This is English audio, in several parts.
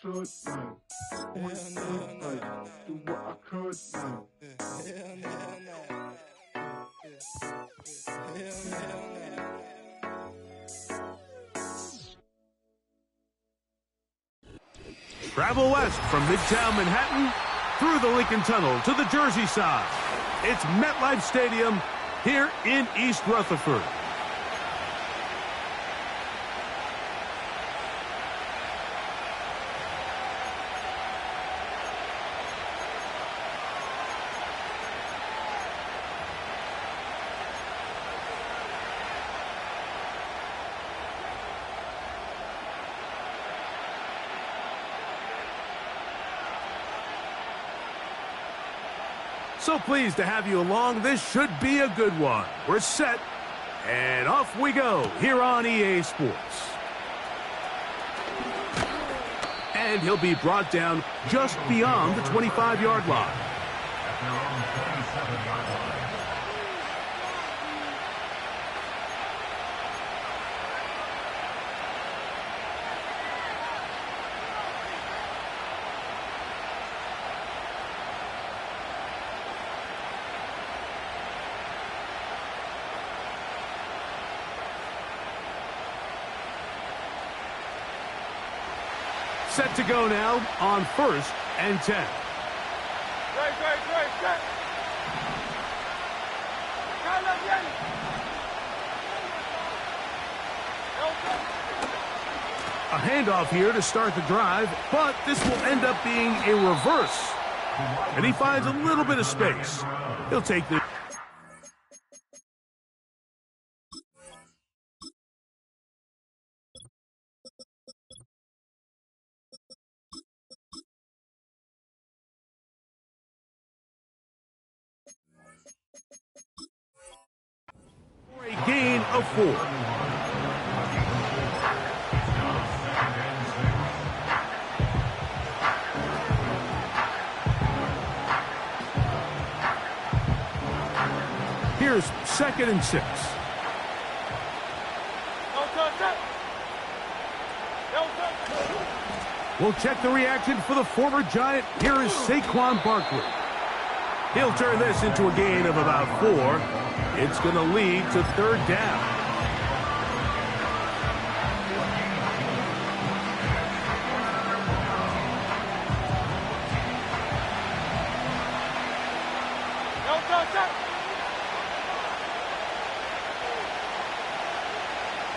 should now. Only do what I could now. Travel west from Midtown Manhattan through the Lincoln Tunnel to the Jersey side. It's MetLife Stadium here in East Rutherford. So pleased to have you along. This should be a good one. We're set, and off we go here on EA Sports. And he'll be brought down just beyond the 25-yard line. At their own 27-yard line. Set to go now on 1st and 10. A handoff here to start the drive, but this will end up being a reverse. And he finds a little bit of space. He'll take the... for a gain of 4. Here's 2nd and 6. We'll check the reaction for the former Giant. Here is Saquon Barkley. He'll turn this into a gain of about 4. It's going to lead to 3rd down.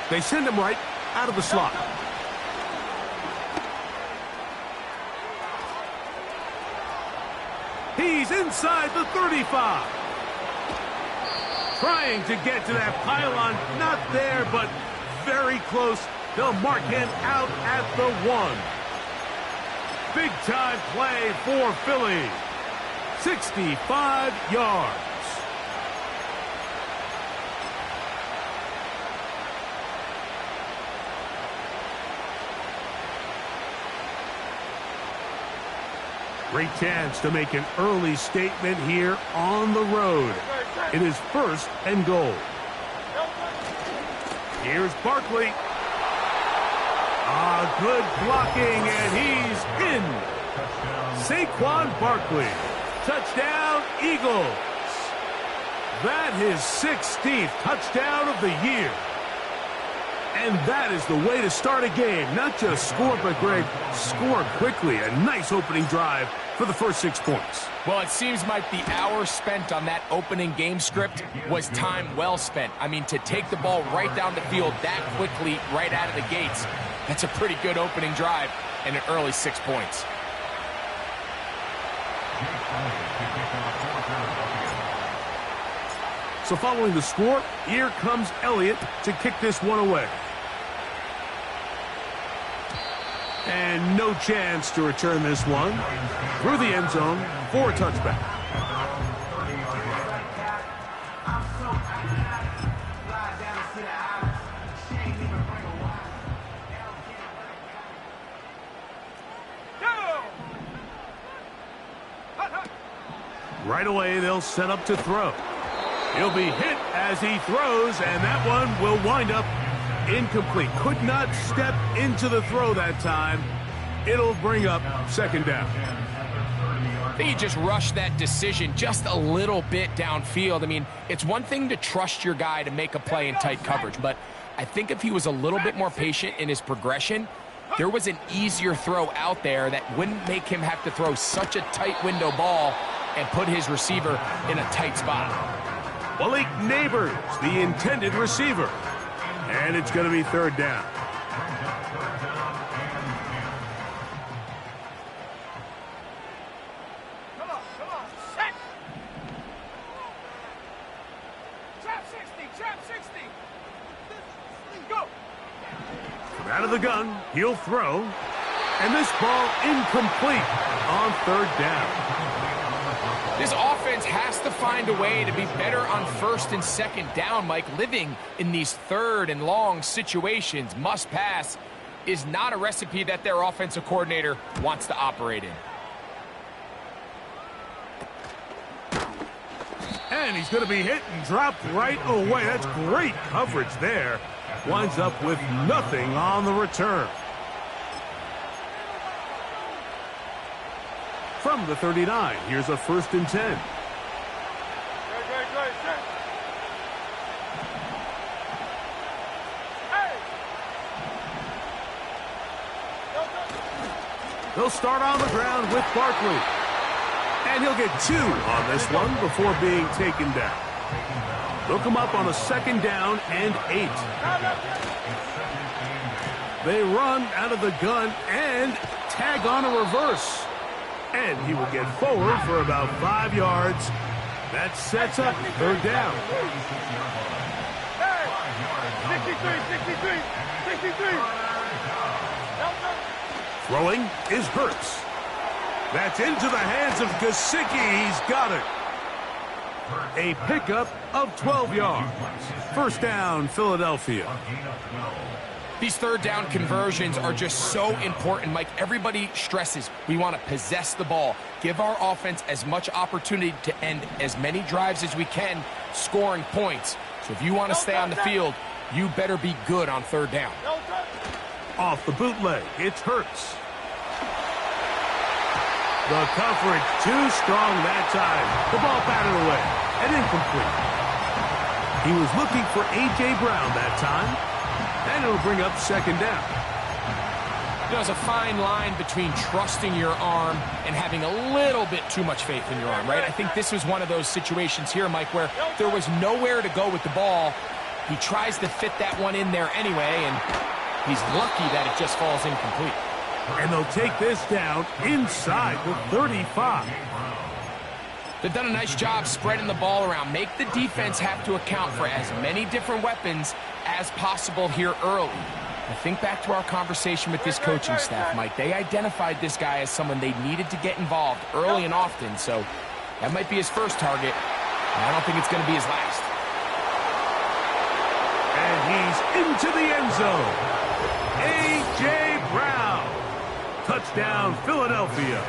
They send him right out of the slot. He's inside the 35. Trying to get to that pylon. Not there, but very close. They'll mark him out at the 1. Big-time play for Philly. 65 yards. Great chance to make an early statement here on the road. It is 1st and goal. Here's Barkley. Good blocking, and he's in. Saquon Barkley. Touchdown, Eagles. That his 16th touchdown of the year. And that is the way to start a game. Not just score, but, Greg, score quickly. A nice opening drive for the first 6 points. Well, it seems like the hour spent on that opening game script was time well spent. I mean, to take the ball right down the field that quickly, right out of the gates, that's a pretty good opening drive and an early 6 points. So following the score, here comes Elliott to kick this one away. And no chance to return this one through the end zone for a touchback. Right away, they'll set up to throw. He'll be hit as he throws, and that one will wind up incomplete. Could not step into the throw that time. It'll bring up second down. I think he just rushed that decision just a little bit downfield. I mean, it's one thing to trust your guy to make a play in tight coverage, but I think if he was a little bit more patient in his progression, there was an easier throw out there that wouldn't make him have to throw such a tight window ball and put his receiver in a tight spot. Malik Neighbors, the intended receiver. And it's going to be third down. Come on, set. Trap 60, go. From out of the gun, he'll throw. And this ball incomplete on third down. This offense has to find a way to be better on first and second down, Mike. Living in these third and long situations, must pass, is not a recipe that their offensive coordinator wants to operate in. And he's going to be hit and dropped right away. That's great coverage there. Winds up with nothing on the return. From the 39, here's a 1st and 10. Great. Hey. They'll start on the ground with Barkley. And he'll get 2 on this one before being taken down. They'll come up on a 2nd down and 8. They run out of the gun and tag on a reverse. And he will get forward for about 5 yards. That sets up third down. Hey. 63. Throwing is Hurts. That's into the hands of Gesicki. He's got it. A pickup of 12 yards. First down, Philadelphia. These third down conversions are just so important, Mike. Everybody stresses we want to possess the ball, give our offense as much opportunity to end as many drives as we can, scoring points. So if you want to stay on the field, you better be good on third down. Off the bootleg, it's Hurts. The coverage too strong that time. The ball batted away and incomplete. He was looking for A.J. Brown that time. And it'll bring up second down. There's a fine line between trusting your arm and having a little bit too much faith in your arm, right? I think this was one of those situations here, Mike, where there was nowhere to go with the ball. He tries to fit that one in there anyway, and he's lucky that it just falls incomplete. And they'll take this down inside the 35. They've done a nice job spreading the ball around. Make the defense have to account for as many different weapons as possible here early. I think back to our conversation with this coaching staff, Mike. They identified this guy as someone they needed to get involved early and often, so that might be his first target, and I don't think it's going to be his last. And he's into the end zone. A.J. Brown. Touchdown, Philadelphia.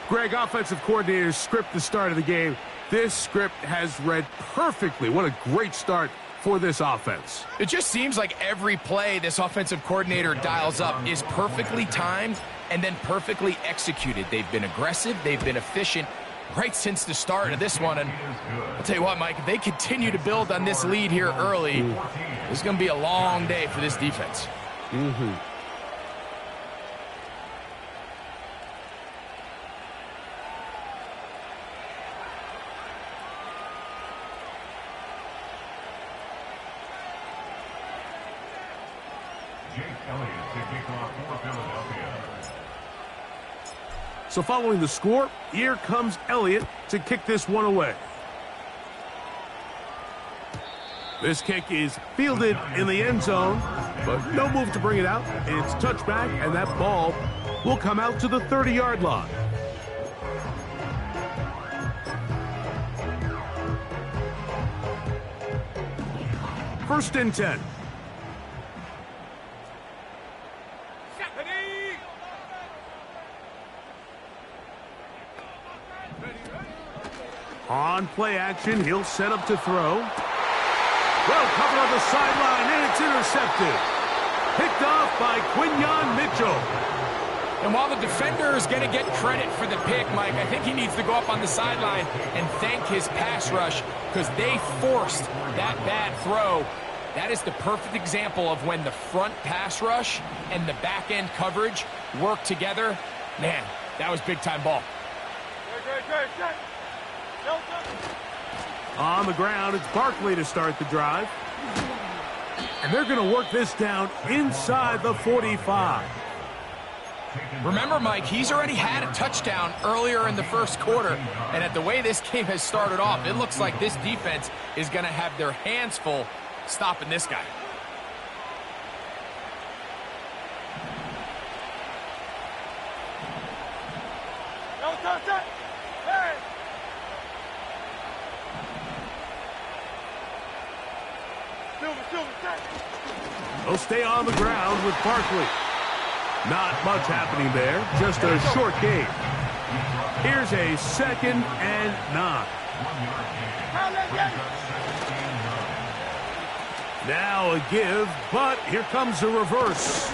Greg, offensive coordinator's script the start of the game. This script has read perfectly. What a great start for this offense. It just seems like every play this offensive coordinator dials up is perfectly timed and then perfectly executed. They've been aggressive. They've been efficient right since the start of this one. And I'll tell you what, Mike, if they continue to build on this lead here early, this is going to be a long day for this defense. So following the score, here comes Elliott to kick this one away. This kick is fielded in the end zone, but no move to bring it out. It's touchback, and that ball will come out to the 30-yard line. First and 10. On play action, he'll set up to throw. Well covered on the sideline, and it's intercepted. Picked off by Quinyon Mitchell. And while the defender is going to get credit for the pick, Mike, I think he needs to go up on the sideline and thank his pass rush because they forced that bad throw. That is the perfect example of when the front pass rush and the back end coverage work together. Man, that was big-time ball. On the ground, it's Barkley to start the drive. And they're going to work this down inside the 45. Remember, Mike, he's already had a touchdown earlier in the first quarter. And at the way this game has started off, it looks like this defense is going to have their hands full stopping this guy. They'll stay on the ground with Barkley. Not much happening there, just a short game. Here's a 2nd and 9. Now a give, but here comes a reverse.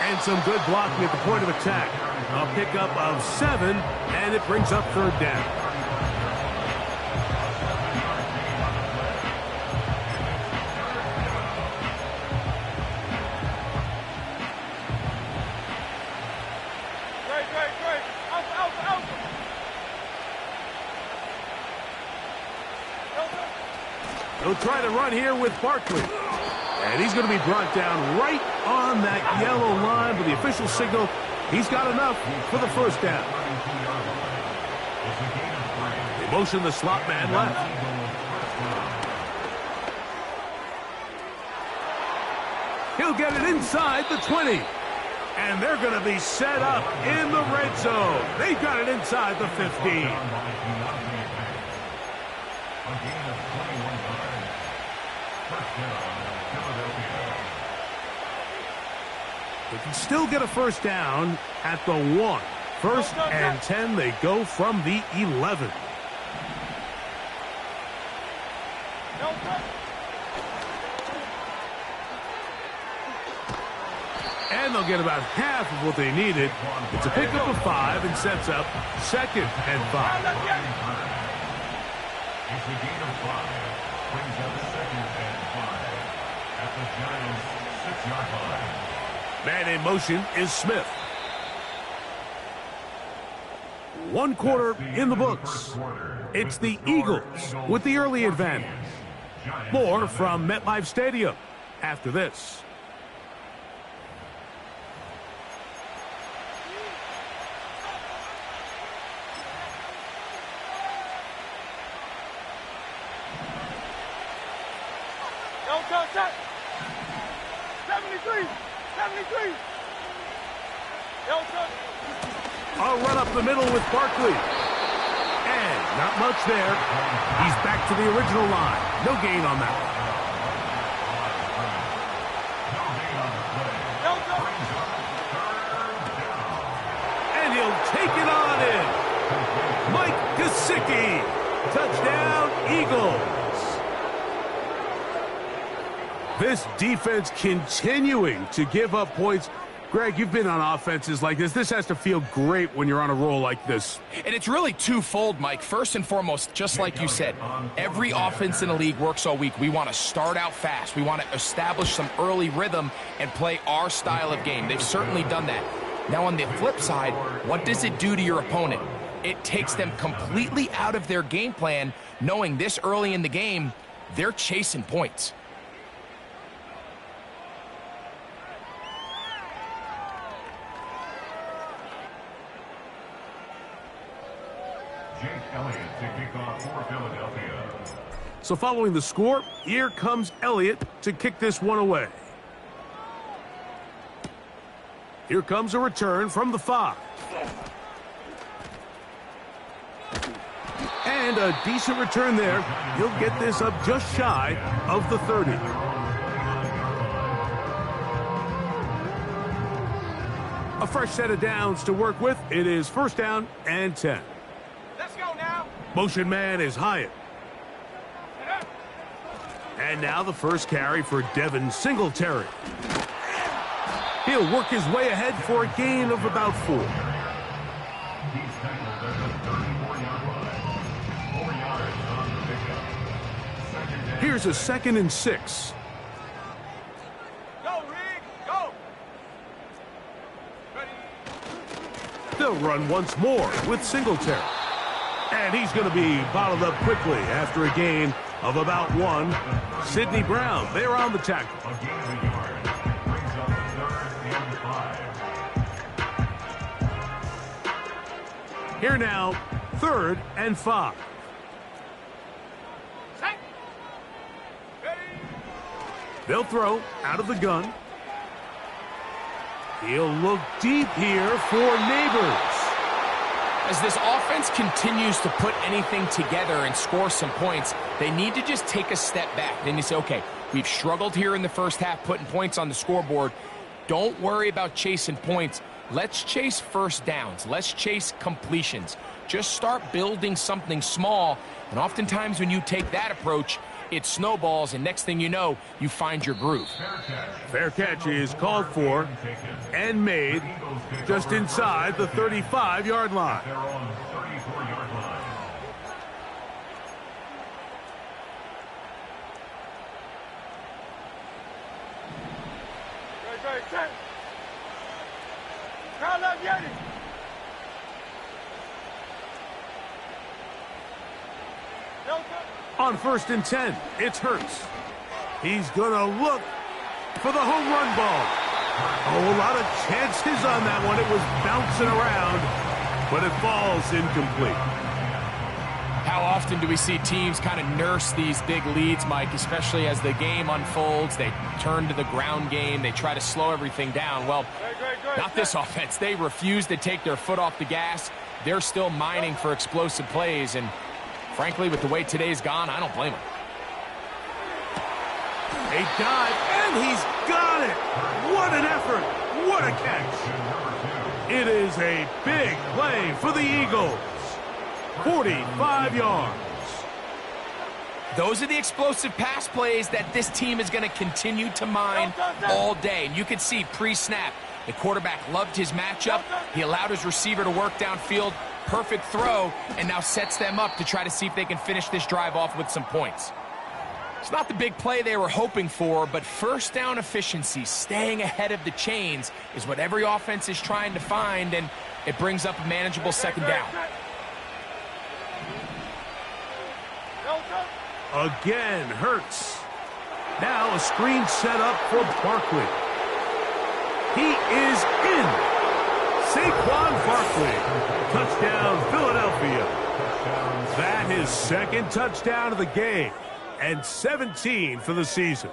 And some good blocking at the point of attack. A pickup of 7, and it brings up 3rd down. He'll try to run here with Barkley. And he's going to be brought down right on that yellow line with the official signal. He's got enough for the 1st down. They motion the slot man left. He'll get it inside the 20. And they're going to be set up in the red zone. They've got it inside the 15. They can still get a 1st down at the 1. 1st and 10, they go from the 11. And they'll get about half of what they needed. It's a pickup of 5 and sets up 2nd and 5. It's a gain of 5. Brings up 2nd and 5 at the Giants' 6-yard line. Man in motion is Smith. 1 quarter in the books. It's the Eagles with the early advantage. More from MetLife Stadium after this. A run up the middle with Barkley. And not much there. He's back to the original line. No gain on that one. And he'll take it on in. Mike Gesicki. Touchdown, Eagles. This defense continuing to give up points. Greg, you've been on offenses like this. This has to feel great when you're on a roll like this. And it's really twofold, Mike. First and foremost, just like you said, every offense in the league works all week. We want to start out fast. We want to establish some early rhythm and play our style of game. They've certainly done that. Now, on the flip side, what does it do to your opponent? It takes them completely out of their game plan, knowing this early in the game, they're chasing points. Jake Elliott to kick off for Philadelphia. So following the score, here comes Elliott to kick this one away. Here comes a return from the 5. And a decent return there. He'll get this up just shy of the 30. A fresh set of downs to work with. It is 1st down and 10. Let's go now. Motion man is Hyatt. And now the first carry for Devin Singletary. He'll work his way ahead for a gain of about 4. He's tackled at the 34-yard line. 4 yards on the pickup. Second down. Here's a 2nd and 6. Go, Rig! Go! Ready? They'll run once more with Singletary. And he's going to be bottled up quickly after a gain of about 1. Sidney Brown, they're on the tackle. A gain of a yard. Brings up 3rd and 5. Here now, 3rd and 5. Set! Ready? They'll throw out of the gun. He'll look deep here for Neighbors. As this offense continues to put anything together and score some points, they need to just take a step back. Then you say, okay, we've struggled here in the first half putting points on the scoreboard. Don't worry about chasing points. Let's chase first downs. Let's chase completions. Just start building something small. And oftentimes when you take that approach, it snowballs, and next thing you know, you find your groove. Fair catch is called for and made just inside the 35-yard line. They're on the 34-yard line. Ready, set! Crowd left, Yeti! Delta! On 1st and 10, it's Hurts. He's going to look for the home run ball. Oh, a lot of chances on that one. It was bouncing around, but it falls incomplete. How often do we see teams kind of nurse these big leads, Mike, especially as the game unfolds? They turn to the ground game. They try to slow everything down. Well, not this offense. They refuse to take their foot off the gas. They're still mining for explosive plays, and frankly, with the way today's gone, I don't blame him. A dive, and he's got it. What an effort. What a catch. It is a big play for the Eagles. 45 yards. Those are the explosive pass plays that this team is going to continue to mine all day. And you can see pre-snap, the quarterback loved his matchup. He allowed his receiver to work downfield. Perfect throw, and now sets them up to try to see if they can finish this drive off with some points. It's not the big play they were hoping for, but first down efficiency, staying ahead of the chains, is what every offense is trying to find, and it brings up a manageable 2nd down. Again, Hurts. Now a screen set up for Barkley. He is in. Saquon Barkley. Touchdown, Philadelphia. That is 2nd touchdown of the game and 17 for the season.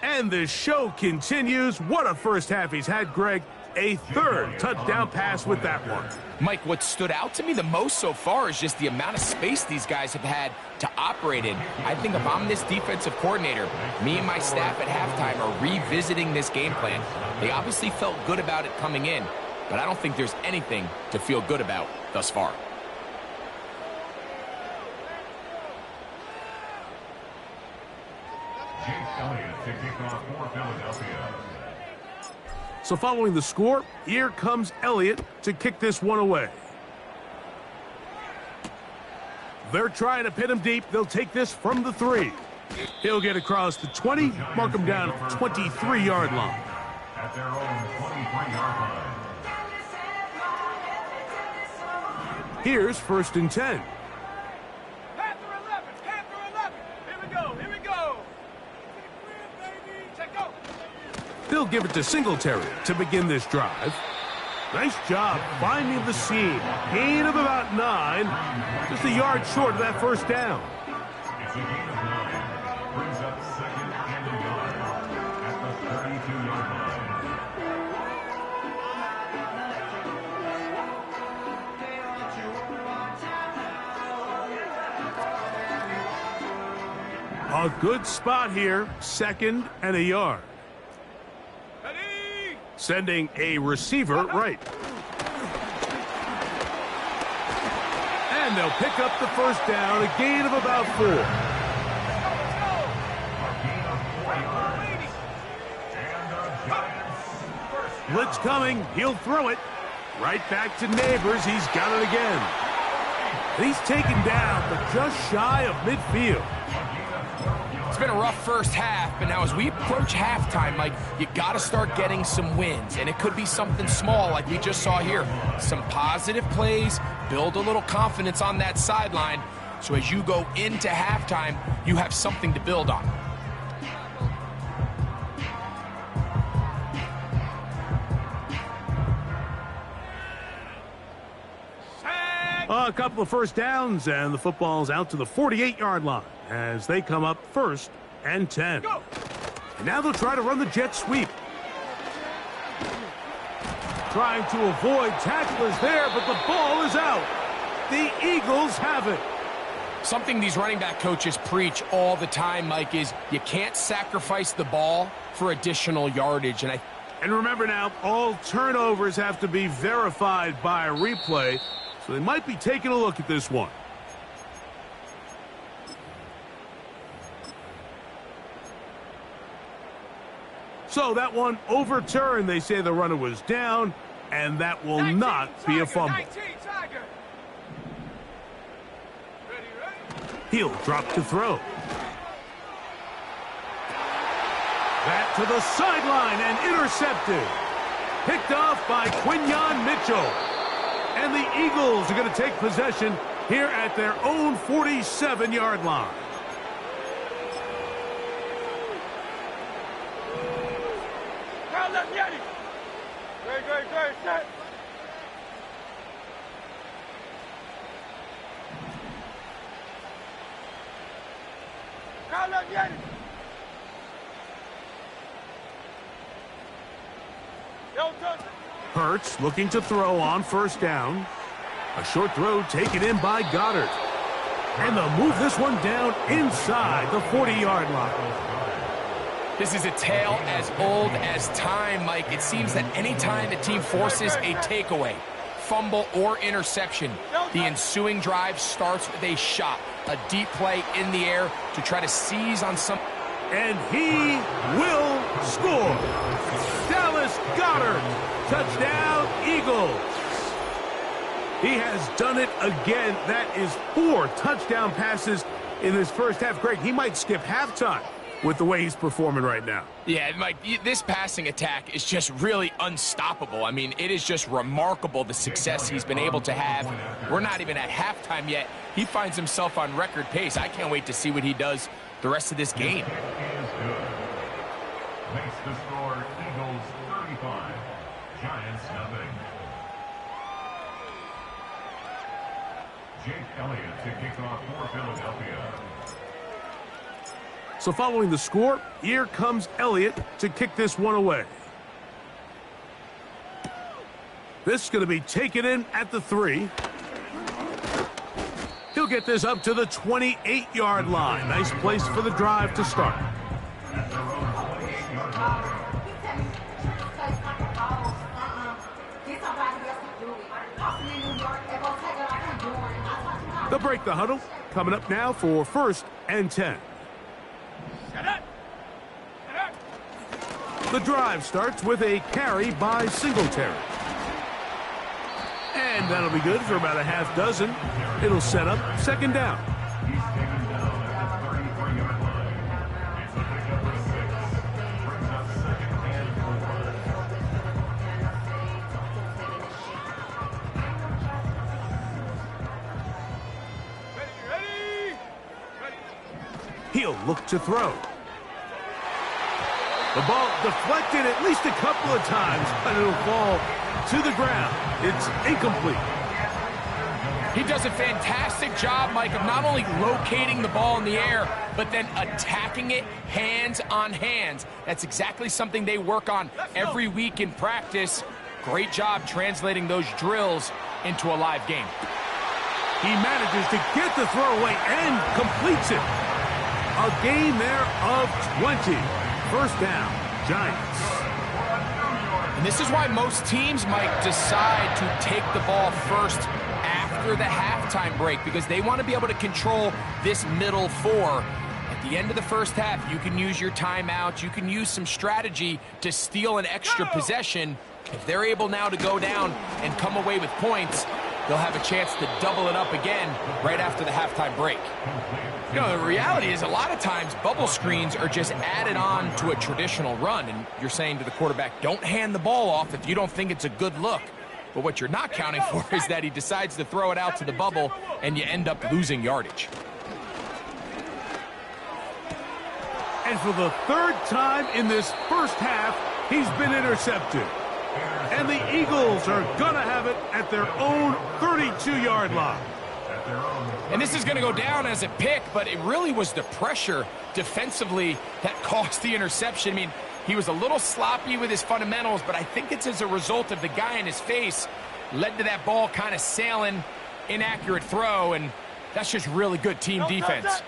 And the show continues. What a first half he's had, Greg. A 3rd touchdown pass with that one. Mike, what stood out to me the most so far is just the amount of space these guys have had to operate in. I think if I'm this defensive coordinator, me and my staff at halftime are revisiting this game plan. They obviously felt good about it coming in, but I don't think there's anything to feel good about thus far. Chase Elliott to kick off for Philadelphia. So following the score, here comes Elliott to kick this one away. They're trying to pin him deep. They'll take this from the 3. He'll get across the 20, mark him down at the 23-yard line. At their own 23-yard line. Here's 1st and 10. Panther 11! Panther 11! Here we go! Here we go! Check go! They'll give it to Singletary to begin this drive. Nice job finding the seam. Gain of about 9. Just a yard short of that first down. It's a gain of 9. Brings up 2nd and a yard at the 32-yard line. A good spot here. 2nd and a yard. Ready! Sending a receiver right. And they'll pick up the first down, a gain of about 4. Let's go! A gain of 4 yards. And the Giants Blitz coming. He'll throw it. Right back to Neighbors. He's got it again. And he's taken down, but just shy of midfield. It's been a rough first half, but now as we approach halftime, Mike, you got to start getting some wins. And it could be something small like we just saw here. Some positive plays, build a little confidence on that sideline. So as you go into halftime, you have something to build on. A couple of first downs, and the football's out to the 48-yard line as they come up 1st and 10. Go. And now they'll try to run the jet sweep. Trying to avoid tacklers there, but the ball is out. The Eagles have it. Something these running back coaches preach all the time, Mike, is you can't sacrifice the ball for additional yardage. And remember now, all turnovers have to be verified by a replay, so they might be taking a look at this one. So that one overturned. They say the runner was down, and that will 19, not be a fumble. 19, Tiger. Ready. He'll drop to throw. That to the sideline and intercepted. Picked off by Quinyon Mitchell. And the Eagles are going to take possession here at their own 47-yard line. Crowd left Yeti. Great, set. Crowd left Yeti. Yo, touch. Hurts looking to throw on first down. A short throw taken in by Goddard. And they'll move this one down inside the 40-yard line. This is a tale as old as time, Mike. It seems that any time the team forces a takeaway, fumble, or interception, the ensuing drive starts with a shot, a deep play in the air to try to seize on some. And he will score. Dallas Goedert. Touchdown, Eagles. He has done it again. That is 4 touchdown passes in his first half. Greg, he might skip halftime with the way he's performing right now. Yeah, Mike, this passing attack is just really unstoppable. I mean, it is just remarkable the success he's been able to have. We're not even at halftime yet. He finds himself on record pace. I can't wait to see what he does the rest of this game. Makes the score Eagles 35, Giants nothing. Jake Elliott to kick off for Philadelphia. So following the score, here comes Elliott to kick this one away. This is going to be taken in at the 3. He'll get this up to the 28-yard line. Nice place for the drive to start. They'll break the huddle. Coming up now for 1st and 10. The drive starts with a carry by Singletary. And that'll be good for about a half dozen. It'll set up 2nd down. He's taken down at the 33-yard line. It's a pickup of 6. Brings up 2nd and 4. Ready. He'll look to throw. The ball deflected at least a couple of times, but it'll fall to the ground. It's incomplete. He does a fantastic job, Mike, of not only locating the ball in the air, but then attacking it hands on hands. That's exactly something they work on every week in practice. Great job translating those drills into a live game. He manages to get the throw away and completes it. A gain there of 20. 1st down, Giants. And this is why most teams, Mike, decide to take the ball first after the halftime break, because they want to be able to control this middle 4. At the end of the first half, you can use your timeout. You can use some strategy to steal an extra possession, If they're able now to go down and come away with points, they'll have a chance to double it up again right after the halftime break. You know, the reality is a lot of times bubble screens are just added on to a traditional run, and you're saying to the quarterback, don't hand the ball off if you don't think it's a good look. But what you're not counting for is that he decides to throw it out to the bubble, and you end up losing yardage. And for the third time in this first half, he's been intercepted. And the Eagles are going to have it at their own 32-yard line. And this is going to go down as a pick, but it really was the pressure defensively that caused the interception. I mean, he was a little sloppy with his fundamentals, but I think it's as a result of the guy in his face led to that ball kind of sailing, inaccurate throw, and that's just really good team defense.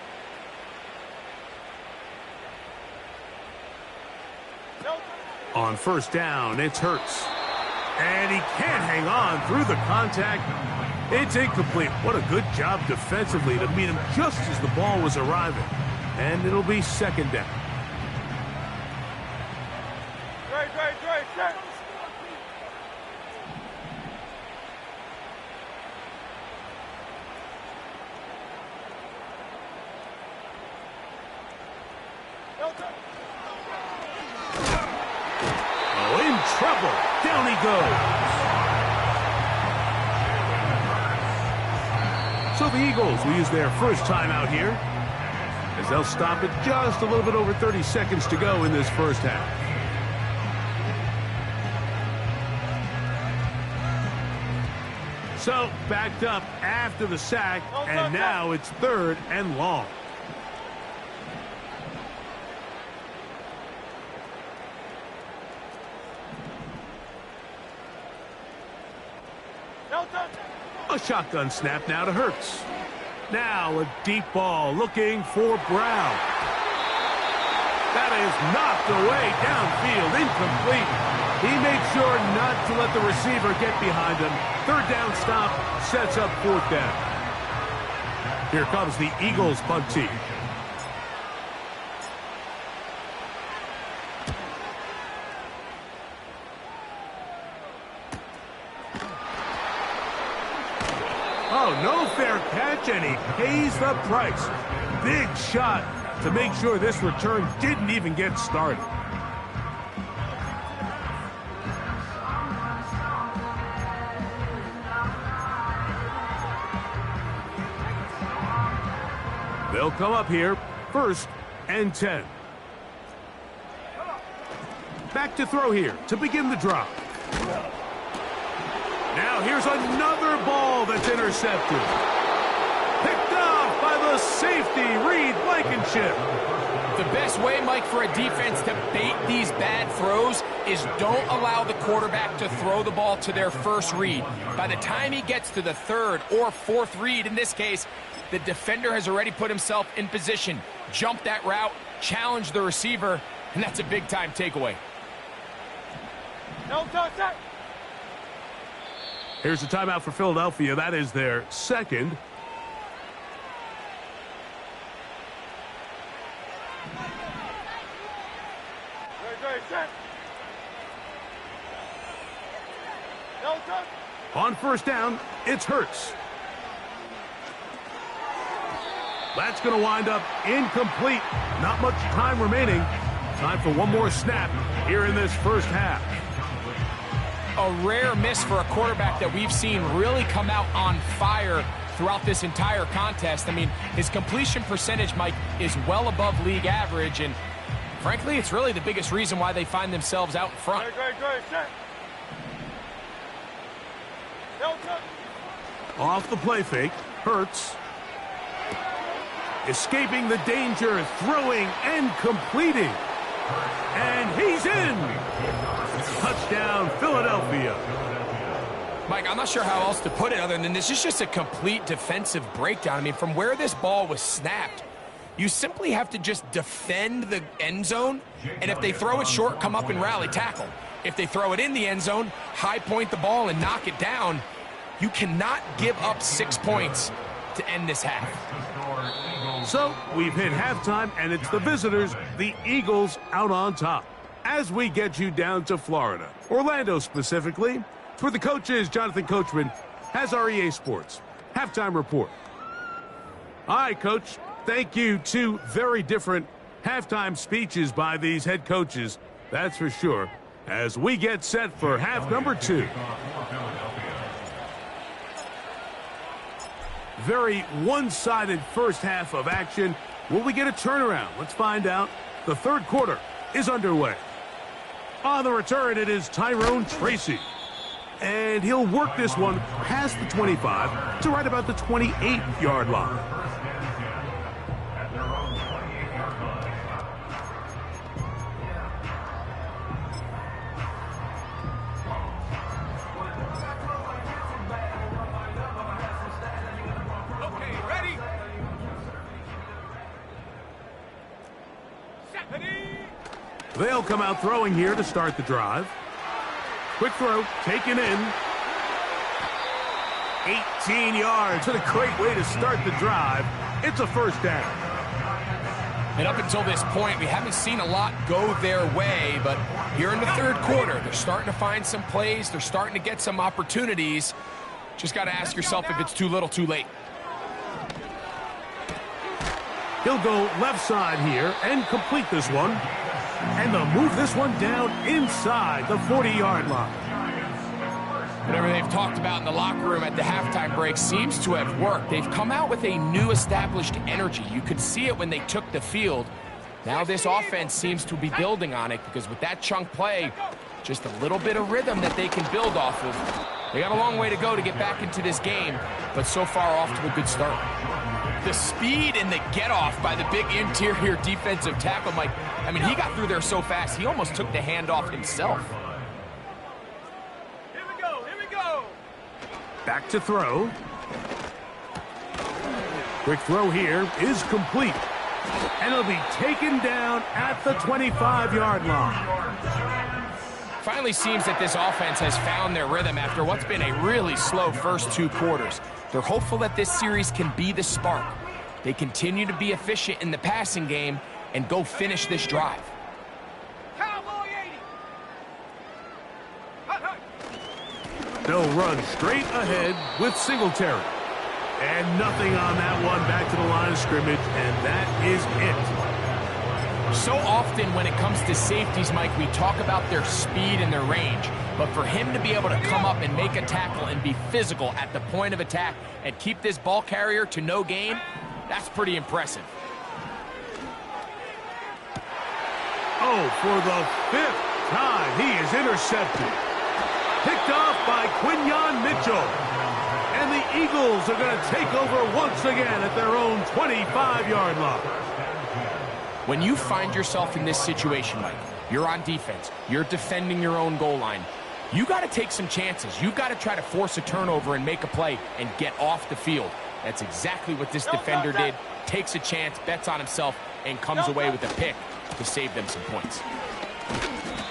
On first down, it's Hurts. And he can't hang on through the contact. It's incomplete. What a good job defensively to meet him just as the ball was arriving. And it'll be second down. Oh, in trouble. Down he goes. So the Eagles will use their first time out here, as they'll stop it just a little bit over 30 seconds to go in this first half. So backed up after the sack, and now it's third and long. A shotgun snap now to Hurts. Now a deep ball looking for Brown. That is knocked away downfield, incomplete. He made sure not to let the receiver get behind him. Third down stop sets up fourth down. Here comes the Eagles punt team. Oh, no fair catch, and he pays the price. Big shot to make sure this return didn't even get started. They'll come up here, first and 10. Back to throw here to begin the drive. Now here's another ball that's intercepted. Picked off by the safety, Reed Blankenship. The best way, Mike, for a defense to bait these bad throws is don't allow the quarterback to throw the ball to their first read. By the time he gets to the third or fourth read, in this case, the defender has already put himself in position, jump that route, challenge the receiver, and that's a big-time takeaway. Here's a timeout for Philadelphia. That is their second. On first down, it's Hurts. That's going to wind up incomplete. Not much time remaining. Time for one more snap here in this first half. A rare miss for a quarterback that we've seen really come out on fire throughout this entire contest. I mean, his completion percentage, Mike, is well above league average, and frankly, it's really the biggest reason why they find themselves out in front. Off the play fake, Hurts. Escaping the danger, throwing and completing. And he's in! Touchdown, Philadelphia. Mike, I'm not sure how else to put it other than this is just a complete defensive breakdown. I mean, from where this ball was snapped, you simply have to just defend the end zone, and if they throw it short, come up and rally tackle. If they throw it in the end zone, high point the ball and knock it down. You cannot give up 6 points to end this half. So we've hit halftime, and it's the visitors, the Eagles, out on top. as we get you down to Florida, Orlando specifically. For the coaches, Jonathan Coachman has our EA Sports Halftime Report. All right, Coach, thank you. Two very different halftime speeches by these head coaches, that's for sure, as we get set for half number 2. Very one-sided first half of action. Will we get a turnaround? Let's find out. The third quarter is underway. On the return, it is Tyrone Tracy. And he'll work this one past the 25 to right about the 28-yard line. They'll come out throwing here to start the drive. Quick throw, taken in. 18 yards. What a great way to start the drive. It's a first down. And up until this point, we haven't seen a lot go their way, but here in the third quarter, they're starting to find some plays. They're starting to get some opportunities. Just got to ask yourself if it's too little, too late. He'll go left side here and complete this one. And they'll move this one down inside the 40-yard line. Whatever they've talked about in the locker room at the halftime break seems to have worked. They've come out with a new established energy. You could see it when they took the field. Now this offense seems to be building on it because with that chunk play, just a little bit of rhythm that they can build off of. They got a long way to go to get back into this game, but so far off to a good start. The speed and the get-off by the big interior defensive tackle, Mike. I mean, he got through there so fast, he almost took the handoff himself. Here we go, here we go. Back to throw. Quick throw here is complete. And it'll be taken down at the 25-yard line. Finally seems that this offense has found their rhythm after what's been a really slow first 2 quarters. They're hopeful that this series can be the spark. They continue to be efficient in the passing game and go finish this drive. Cowboy 80. They'll run straight ahead with Singletary. And nothing on that one, back to the line of scrimmage, and that is it. So often when it comes to safeties, Mike, we talk about their speed and their range. But for him to be able to come up and make a tackle and be physical at the point of attack and keep this ball carrier to no gain, that's pretty impressive. Oh, for the 5th time, he is intercepted. Picked off by Quinyon Mitchell. And the Eagles are going to take over once again at their own 25-yard line. When you find yourself in this situation, Mike, you're on defense, you're defending your own goal line, you got to take some chances. You've got to try to force a turnover and make a play and get off the field. That's exactly what this defender did. Takes a chance, bets on himself, and comes away with a pick to save them some points.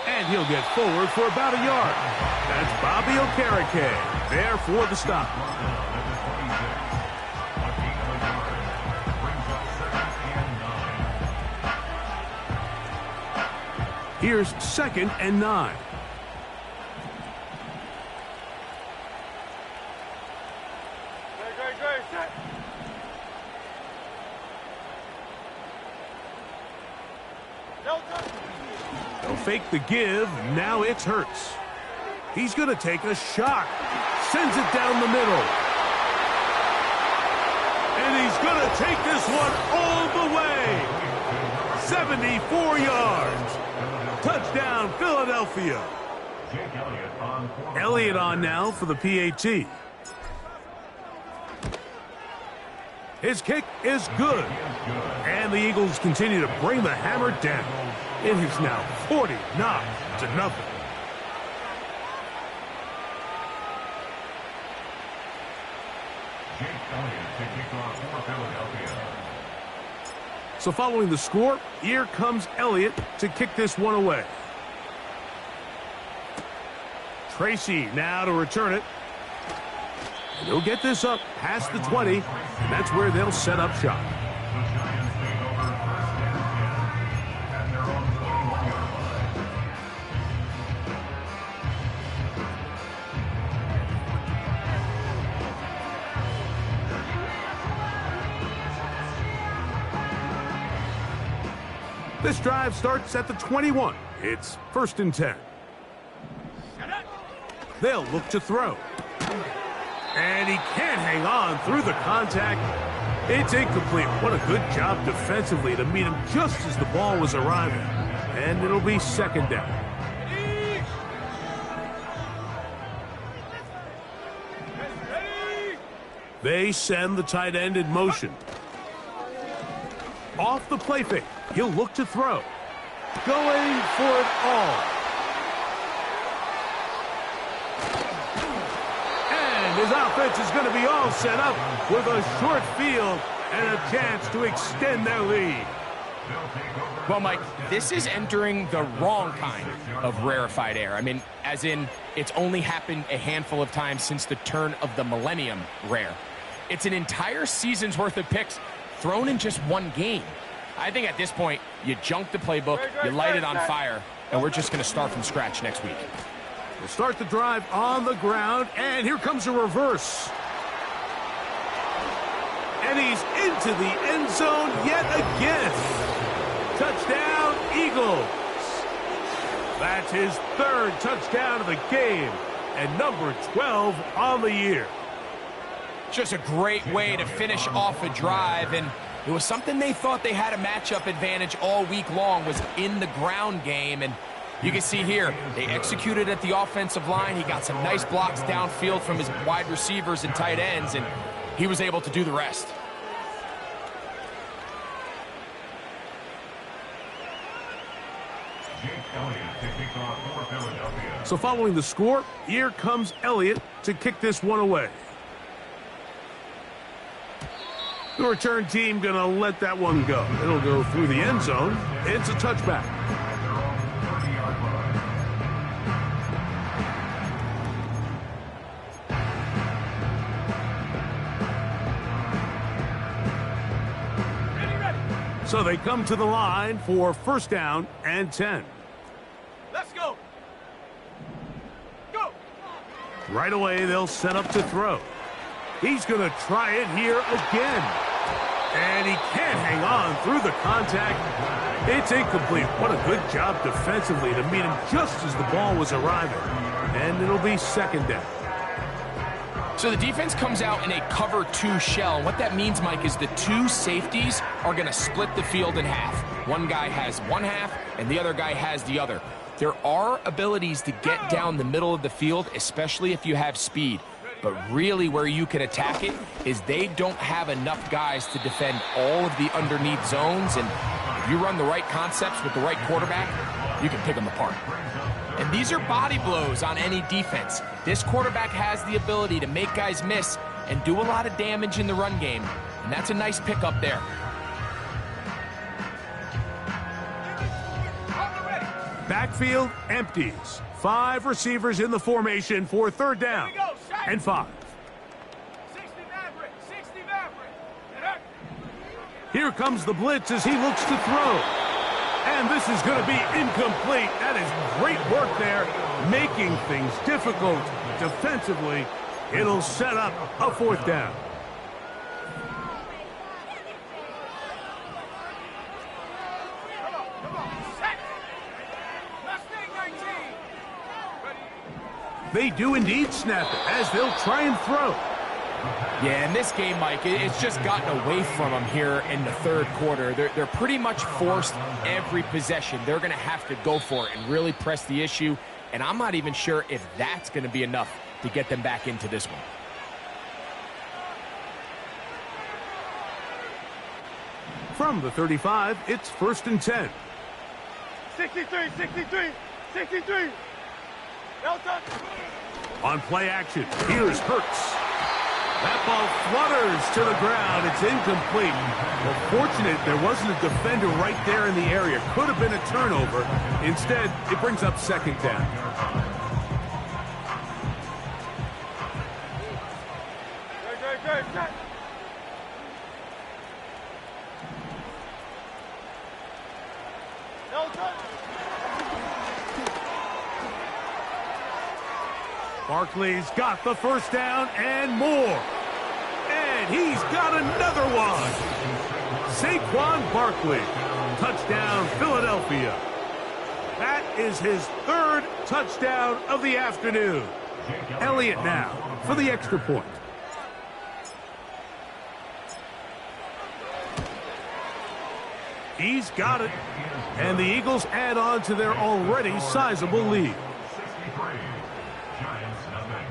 And he'll get forward for about a yard. That's Bobby Okereke there for the stop. Here's 2nd and 9. Set. They'll fake the give. Now it's Hurts. He's going to take a shot. Sends it down the middle. And he's going to take this one all the way. 74 yards. Touchdown, Philadelphia. Elliott on now for the PAT. His kick is good. And the Eagles continue to bring the hammer down. It is now 49-0. So following the score, here comes Elliott to kick this one away. Tracy now to return it. And he'll get this up past the 20, and that's where they'll set up shop. This drive starts at the 21. It's 1st and 10. They'll look to throw. And he can't hang on through the contact. It's incomplete. What a good job defensively to meet him just as the ball was arriving. And it'll be 2nd down. They send the tight end in motion. Off the play fake. He'll look to throw. Going for it all. And his offense is going to be all set up with a short field and a chance to extend their lead. Well, Mike, this is entering the wrong kind of rarefied air. I mean, as in, it's only happened a handful of times since the turn of the millennium rare. It's an entire season's worth of picks thrown in just one game. I think at this point, you junk the playbook, you light it on fire, and we're just going to start from scratch next week. We'll start the drive on the ground, and here comes a reverse. And he's into the end zone yet again. Touchdown, Eagles. That's his 3rd touchdown of the game, and number 12 on the year. Just a great way to finish off a drive, and it was something they thought they had a matchup advantage all week long, was in the ground game. And you can see here, they executed at the offensive line. He got some nice blocks downfield from his wide receivers and tight ends, and he was able to do the rest. So following the score, here comes Elliott to kick this one away. The return team going to let that one go. It'll go through the end zone. It's a touchback. So they come to the line for 1st down and 10. Let's go. Go. Right away, they'll set up to throw. He's going to try it here again. And he can't hang on through the contact. It's incomplete. What a good job defensively to meet him just as the ball was arriving. And it'll be 2nd down. So the defense comes out in a cover 2 shell. What that means, Mike, is the 2 safeties are going to split the field in half. One guy has one half, and the other guy has the other. There are abilities to get down the middle of the field, especially if you have speed. But really where you can attack it is they don't have enough guys to defend all of the underneath zones. And if you run the right concepts with the right quarterback, you can pick them apart. And these are body blows on any defense. This quarterback has the ability to make guys miss and do a lot of damage in the run game. And that's a nice pickup there. Backfield empties. 5 receivers in the formation for 3rd down and 5. 60 Maverick. Here comes the blitz as he looks to throw. And this is going to be incomplete. That is great work there, making things difficult defensively. It'll set up a 4th down. They do indeed snap it as they'll try and throw. Yeah, in this game, Mike, it's just gotten away from them here in the 3rd quarter. They're pretty much forced every possession. They're going to have to go for it and really press the issue. And I'm not even sure if that's going to be enough to get them back into this one. From the 35, it's 1st and 10. 63. Delta. On play action, here's Hurts. That ball flutters to the ground. It's incomplete. Well, fortunate there wasn't a defender right there in the area. Could have been a turnover. Instead, it brings up 2nd down. Good. Delta. Barkley's got the 1st down and more. And he's got another one. Saquon Barkley Touchdown, Philadelphia. That is his third touchdown of the afternoon. Elliott now for the extra point. He's got it. And the Eagles add on to their already sizable lead. 63. Giants nothing.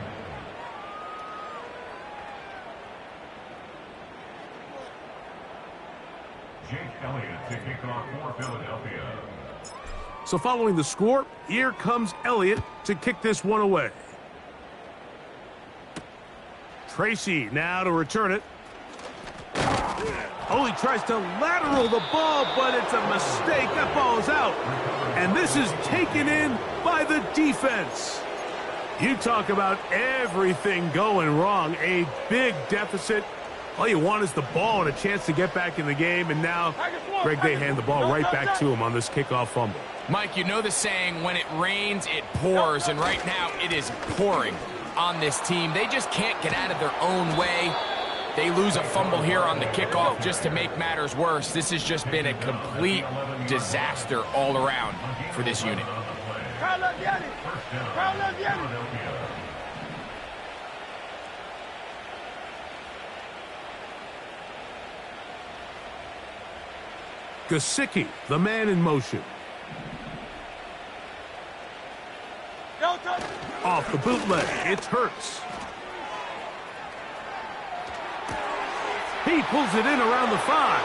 Jake Elliott to kick off for Philadelphia. So following the score, here comes Elliott to kick this one away. Tracy now to return it. Oh, he tries to lateral the ball, but it's a mistake. That ball is out. And this is taken in by the defense. You talk about everything going wrong. A big deficit. All you want is the ball and a chance to get back in the game. And now, Greg, they hand the ball right back to him on this kickoff fumble. Mike, you know the saying, when it rains, it pours. And right now, it is pouring on this team. They just can't get out of their own way. They lose a fumble here on the kickoff just to make matters worse. This has just been a complete disaster all around for this unit. Gesicki, the man in motion. Off the bootleg, it's Hurts. He pulls it in around the 5.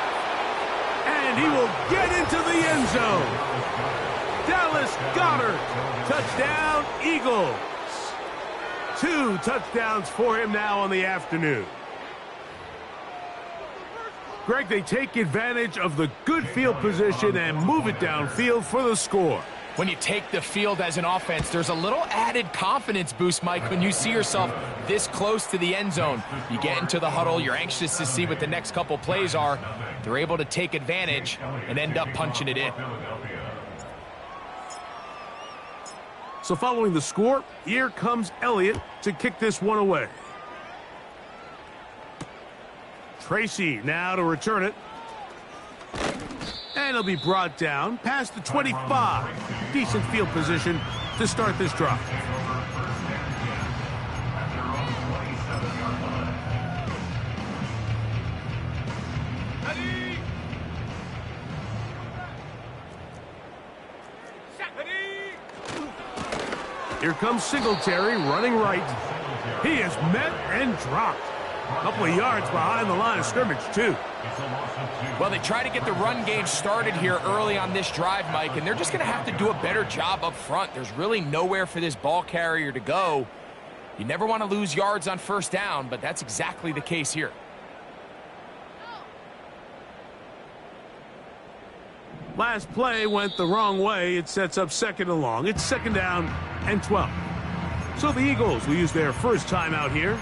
And he will get into the end zone. Dallas Goedert, touchdown Eagles. 2 touchdowns for him now on the afternoon. Greg, they take advantage of the good field position and move it downfield for the score. When you take the field as an offense, there's a little added confidence boost, Mike, when you see yourself this close to the end zone. You get into the huddle, you're anxious to see what the next couple plays are. They're able to take advantage and end up punching it in. So following the score, here comes Elliott to kick this one away. Tracy now to return it. And he'll be brought down past the 25. Decent field position to start this drive. Here comes Singletary running right. He is met and dropped. A couple of yards behind the line of scrimmage, too. Well, they try to get the run game started here early on this drive, Mike, and they're just going to have to do a better job up front. There's really nowhere for this ball carrier to go. You never want to lose yards on first down, but that's exactly the case here. Last play went the wrong way. It sets up second and long. It's second down and 12. So the Eagles will use their first timeout here.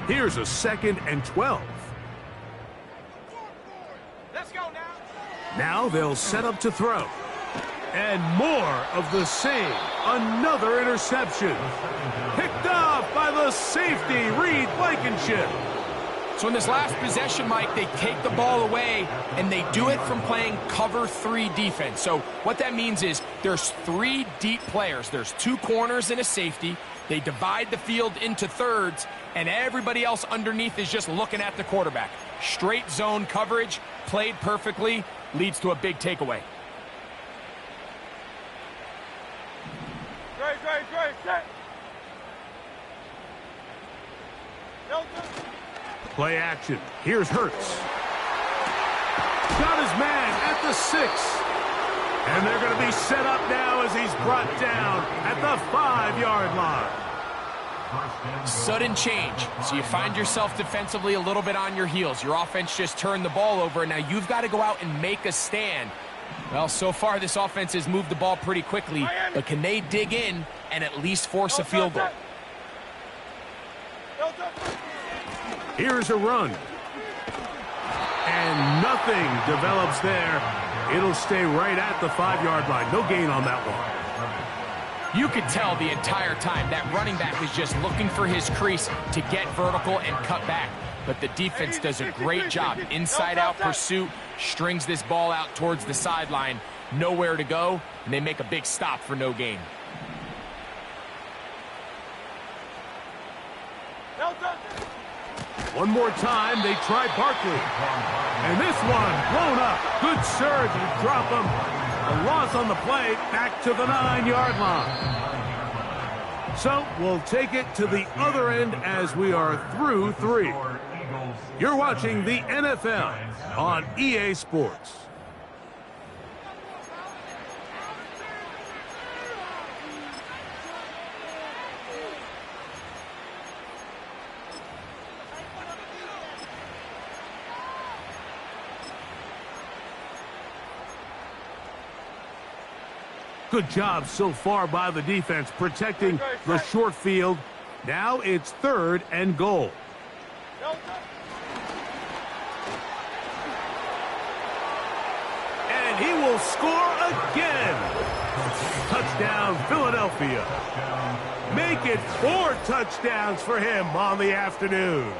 Here's a second and 12. Let's go now. Now they'll set up to throw. And more of the same. Another interception. Picked off by the safety, Reed Blankenship. So in this last possession, Mike, they take the ball away, and they do it from playing cover 3 defense. So what that means is there's 3 deep players. There's 2 corners and a safety. They divide the field into thirds, and everybody else underneath is just looking at the quarterback. Straight zone coverage, played perfectly, leads to a big takeaway. Great, set. Play action. Here's Hurts. Got his man at the 6. And they're going to be set up now as he's brought down at the 5-yard line. Sudden change. So you find yourself defensively a little bit on your heels. Your offense just turned the ball over, and now you've got to go out and make a stand. Well, so far this offense has moved the ball pretty quickly, but can they dig in and at least force a field goal? Here's a run. And nothing develops there. It'll stay right at the 5-yard line. No gain on that one. You could tell the entire time that running back is just looking for his crease to get vertical and cut back. But the defense does a great job. Inside-out pursuit, strings this ball out towards the sideline. Nowhere to go, and they make a big stop for no gain. One more time, they try Barkley. And this one, blown up. Good surge and drop him. A loss on the play, back to the 9-yard line. So we'll take it to the other end as we are through 3. You're watching the NFL on EA Sports. Good job so far by the defense protecting the short field. Now it's 3rd and goal. And he will score again. Touchdown, Philadelphia. Make it 4 touchdowns for him on the afternoon.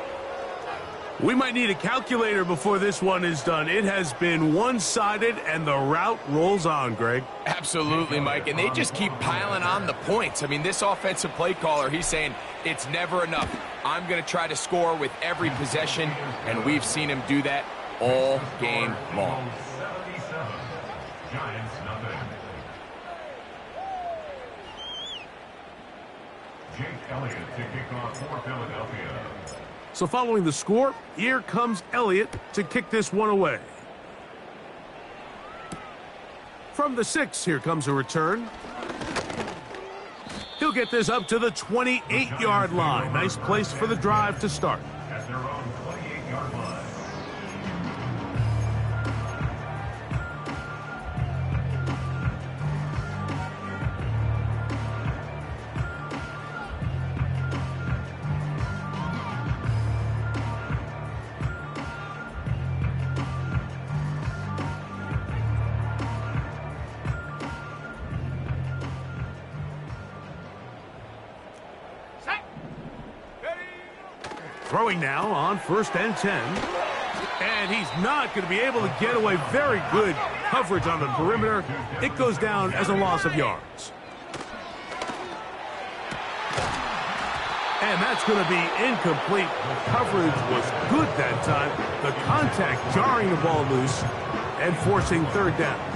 We might need a calculator before this one is done. It has been one-sided, and the route rolls on, Greg. Absolutely, Mike, and they just keep piling on the points. I mean, this offensive play caller, he's saying it's never enough. I'm going to try to score with every possession, and we've seen him do that all game long. 77. Giants nothing. Jake Elliott to kick off for Philadelphia. So following the score, here comes Elliott to kick this one away. From the 6, here comes a return. He'll get this up to the 28-yard line. Nice place for the drive to start. At their own 28-yard line. Throwing now on 1st and 10. And he's not going to be able to get away. Very good coverage on the perimeter. It goes down as a loss of yards. And that's going to be incomplete. The coverage was good that time. The contact jarring the ball loose and forcing 3rd down.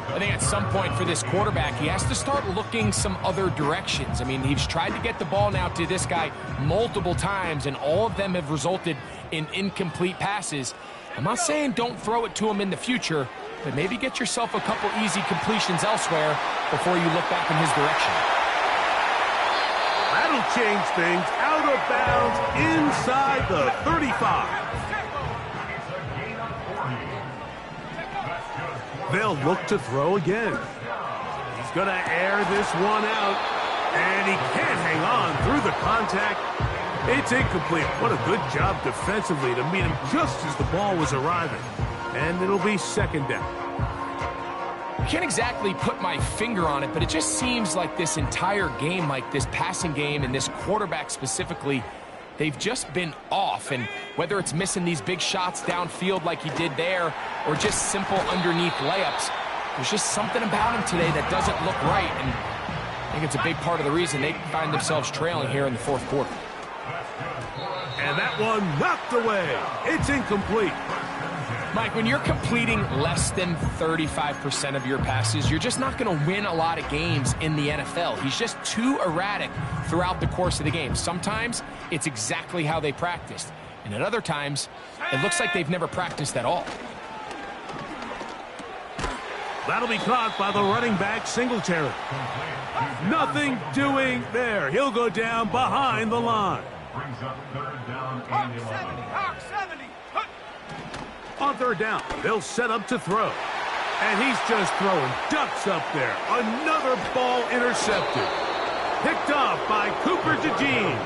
I think at some point for this quarterback, he has to start looking some other directions. I mean, he's tried to get the ball now to this guy multiple times, and all of them have resulted in incomplete passes. I'm not saying don't throw it to him in the future, but maybe get yourself a couple easy completions elsewhere before you look back in his direction. That'll change things. Out of bounds inside the 35. They'll look to throw again. He's going to air this one out, and he can't hang on through the contact. It's incomplete. What a good job defensively to meet him just as the ball was arriving. And it'll be 2nd down. I can't exactly put my finger on it, but it just seems like this entire game, like this passing game and this quarterback specifically, they've just been off. And whether it's missing these big shots downfield like he did there or just simple underneath layups, there's just something about him today that doesn't look right. And I think it's a big part of the reason they find themselves trailing here in the 4th quarter. And that one knocked away. It's incomplete. Mike, when you're completing less than 35% of your passes, you're just not going to win a lot of games in the NFL. He's just too erratic throughout the course of the game. Sometimes it's exactly how they practiced, and at other times it looks like they've never practiced at all. That'll be caught by the running back, Singletary. Nothing doing there. He'll go down behind the line. Brings up 3rd down and 11. Hawk 70. On 3rd down, they'll set up to throw. And he's just throwing ducks up there. Another ball intercepted. Picked off by Cooper DeJean.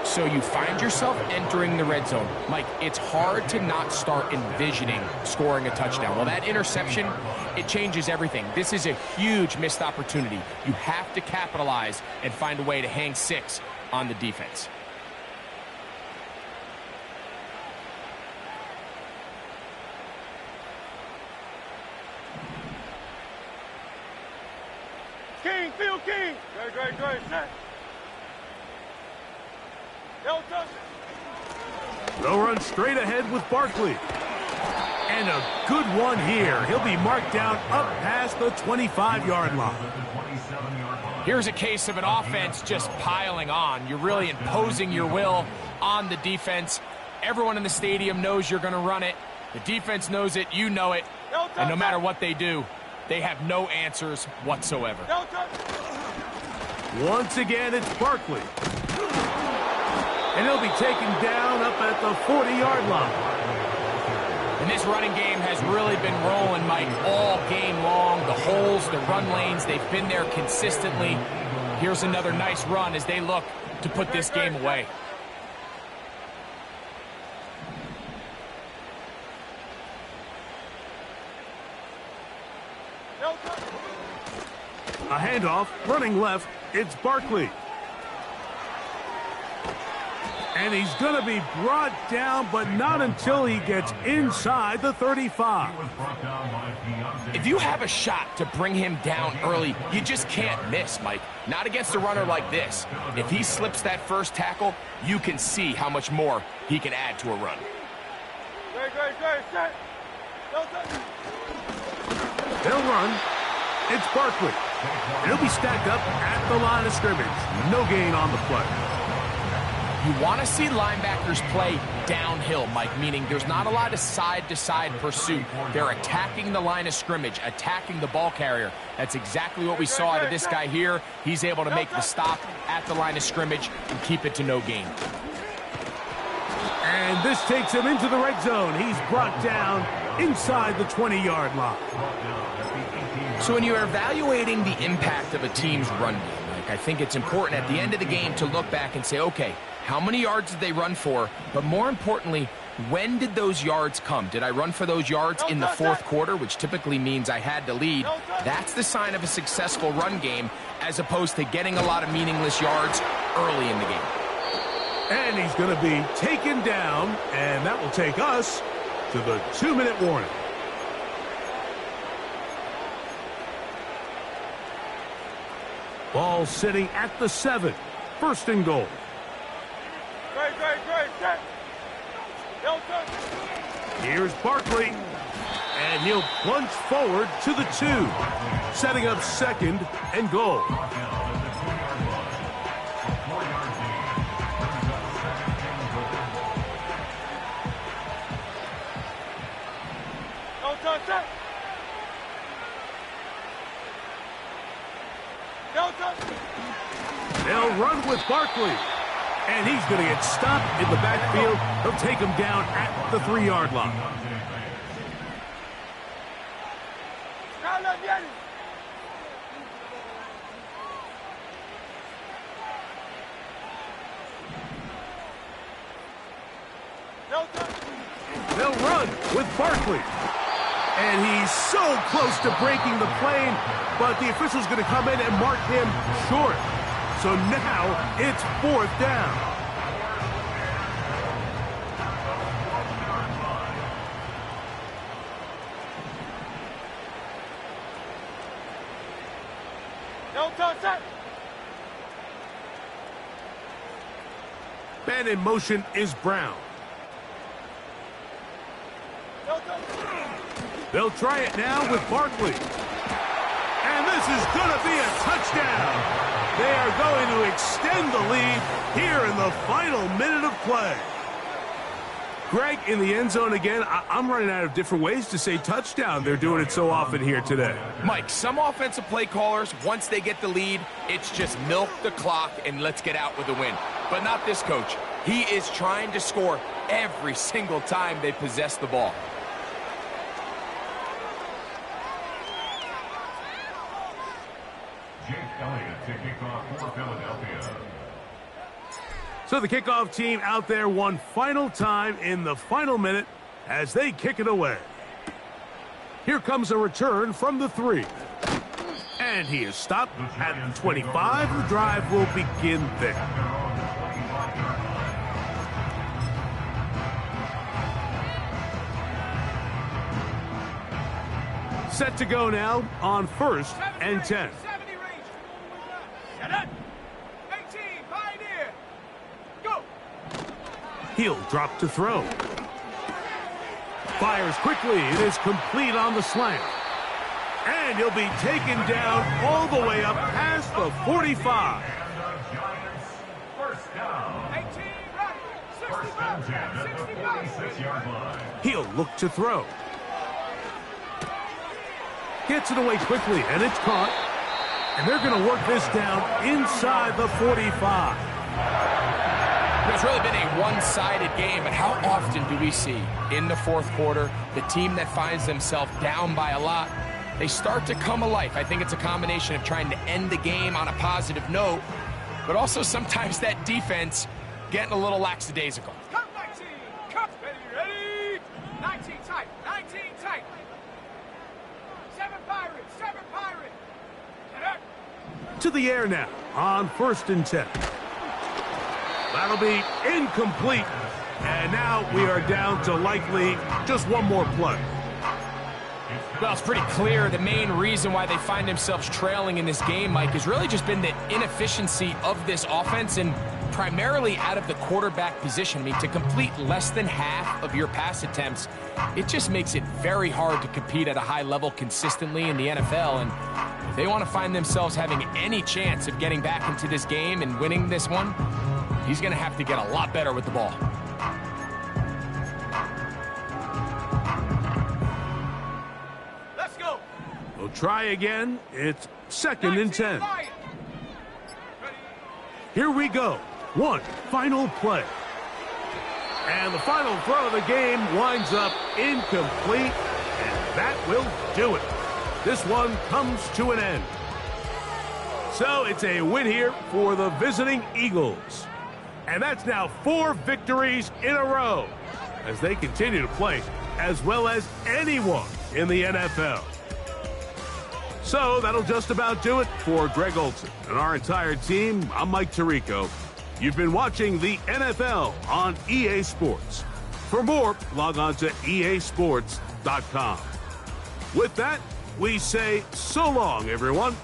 So you find yourself entering the red zone. Mike, it's hard to not start envisioning scoring a touchdown. Well, that interception, it changes everything. This is a huge missed opportunity. You have to capitalize and find a way to hang 6 on the defense. King, Field King. Great, set. They'll touch it. They'll run straight ahead with Barkley. And a good one here. He'll be marked down up past the 25-yard line. Here's a case of an offense just piling on. You're really imposing your will on the defense. Everyone in the stadium knows you're going to run it. The defense knows it. You know it. And no matter what they do, they have no answers whatsoever. Once again, it's Barkley. And he'll be taken down up at the 40-yard line. And this running game has really been rolling, Mike, all game long. The holes, the run lanes, they've been there consistently. Here's another nice run as they look to put this game away. A handoff, running left, it's Barkley. And he's going to be brought down, but not until he gets inside the 35. If you have a shot to bring him down early, you just can't miss, Mike. Not against a runner like this. If he slips that first tackle, you can see how much more he can add to a run. Great, set. They'll run. It's Barkley. And he'll be stacked up at the line of scrimmage. No gain on the play. You want to see linebackers play downhill, Mike, meaning there's not a lot of side-to-side pursuit. They're attacking the line of scrimmage, attacking the ball carrier. That's exactly what we saw out of this guy here. He's able to make the stop at the line of scrimmage and keep it to no gain. And this takes him into the red zone. He's brought down inside the 20-yard line. So when you're evaluating the impact of a team's run game, Mike, I think it's important at the end of the game to look back and say, okay, how many yards did they run for? But more importantly, when did those yards come? Did I run for those yards in the fourth quarter, which typically means I had to lead? That's the sign of a successful run game, as opposed to getting a lot of meaningless yards early in the game. And he's going to be taken down, and that will take us to the 2-minute warning. Ball sitting at the 7. First and goal. Great, set. They'll touch it. Here's Barkley. And he'll plunge forward to the 2. Setting up second and goal. Don't touch it. They'll run with Barkley. And he's going to get stopped in the backfield. He'll take him down at the 3-yard line. They'll run with Barkley. And he's so close to breaking the plane, but the official's going to come in and mark him short. So now it's 4th down. No touch it. Man in motion is Brown. No touch it. They'll try it now with Barkley. And this is going to be a touchdown. They are going to extend the lead here in the final minute of play. Greg, in the end zone again, I'm running out of different ways to say touchdown. They're doing it so often here today. Mike, some offensive play callers, once they get the lead, it's just milk the clock and let's get out with a win. But not this coach. He is trying to score every single time they possess the ball. Jake Elliott to kick off for Philadelphia. So the kickoff team out there one final time in the final minute as they kick it away. Here comes a return from the 3. And he is stopped at the 25. The drive will begin there. Set to go now on 1st and 10. 70 range. Get it. 18, Pioneer. Go. He'll drop to throw. Fires quickly. It is complete on the slant. And he'll be taken down all the way up past the 45. First down. 18, right. 65. 65. He'll look to throw. Gets it away quickly, and it's caught. And they're going to work this down inside the 45. It's really been a one-sided game, but how often do we see in the fourth quarter the team that finds themselves down by a lot, they start to come alive? I think it's a combination of trying to end the game on a positive note, but also sometimes that defense getting a little lackadaisical. Cut 19. Cut. Ready. 19 tight. 19 tight. 7 Pirates. 7 Pirates. Get up. To the air now on 1st and 10. That'll be incomplete. And now we are down to likely just one more play. Well, it's pretty clear the main reason why they find themselves trailing in this game, Mike, has really just been the inefficiency of this offense and primarily out of the quarterback position. I mean, to complete less than half of your pass attempts, it just makes it very hard to compete at a high level consistently in the NFL. And if they want to find themselves having any chance of getting back into this game and winning this one, he's going to have to get a lot better with the ball. Let's go. We'll try again. It's 2nd and 10. Ready. Here we go. One final play. And the final throw of the game winds up incomplete, and that will do it. This one comes to an end. So it's a win here for the visiting Eagles. And that's now 4 victories in a row as they continue to play as well as anyone in the NFL. So that'll just about do it for Greg Olsen and our entire team. I'm Mike Tirico. You've been watching the NFL on EA Sports. For more, log on to easports.com. With that, we say so long, everyone.